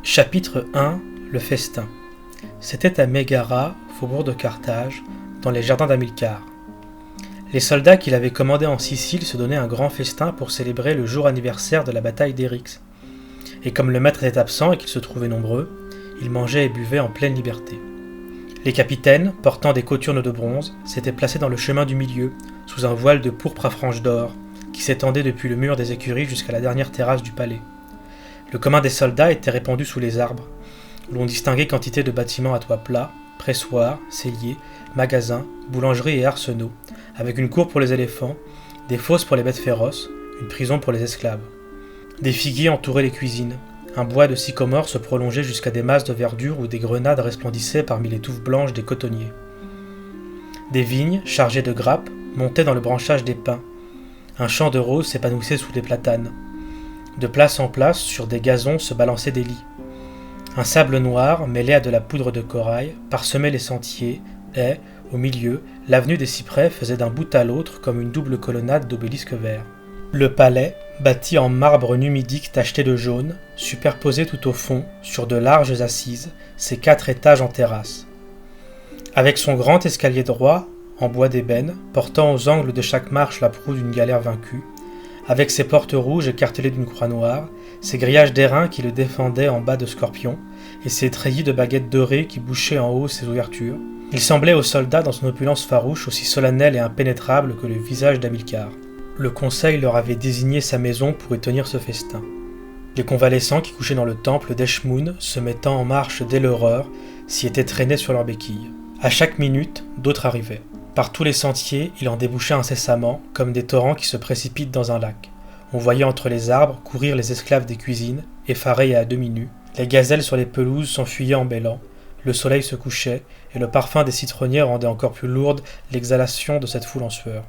Chapitre 1 Le festin. C'était à Mégara, faubourg de Carthage, dans les jardins d'Hamilcar. Les soldats qu'il avait commandés en Sicile se donnaient un grand festin pour célébrer le jour anniversaire de la bataille d'Eryx. Et comme le maître était absent et qu'ils se trouvaient nombreux, ils mangeaient et buvaient en pleine liberté. Les capitaines, portant des cothurnes de bronze, s'étaient placés dans le chemin du milieu, sous un voile de pourpre à franges d'or, qui s'étendait depuis le mur des écuries jusqu'à la dernière terrasse du palais. Le commun des soldats était répandu sous les arbres, où l'on distinguait quantité de bâtiments à toit plat, pressoirs, celliers, magasins, boulangeries et arsenaux, avec une cour pour les éléphants, des fosses pour les bêtes féroces, une prison pour les esclaves. Des figuiers entouraient les cuisines. Un bois de sycomore se prolongeait jusqu'à des masses de verdure où des grenades resplendissaient parmi les touffes blanches des cotonniers. Des vignes, chargées de grappes, montaient dans le branchage des pins. Un champ de roses s'épanouissait sous les platanes. De place en place, sur des gazons se balançaient des lits. Un sable noir, mêlé à de la poudre de corail, parsemait les sentiers, et, au milieu, l'avenue des cyprès faisait d'un bout à l'autre comme une double colonnade d'obélisques verts. Le palais, bâti en marbre numidique tacheté de jaune, superposait tout au fond, sur de larges assises, ses 4 étages en terrasse. Avec son grand escalier droit, en bois d'ébène, portant aux angles de chaque marche la proue d'une galère vaincue, avec ses portes rouges écartelées d'une croix noire, ses grillages d'airain qui le défendaient en bas de scorpions, et ses treillis de baguettes dorées qui bouchaient en haut ses ouvertures, il semblait aux soldats dans son opulence farouche aussi solennelle et impénétrable que le visage d'Hamilcar. Le conseil leur avait désigné sa maison pour y tenir ce festin. Les convalescents qui couchaient dans le temple d'Eshmoun, se mettant en marche dès l'aurore, s'y étaient traînés sur leurs béquilles. À chaque minute, d'autres arrivaient. Par tous les sentiers, il en débouchait incessamment, comme des torrents qui se précipitent dans un lac. On voyait entre les arbres courir les esclaves des cuisines, effarés et à demi nus. Les gazelles sur les pelouses s'enfuyaient en bêlant. Le soleil se couchait, et le parfum des citronniers rendait encore plus lourde l'exhalation de cette foule en sueur.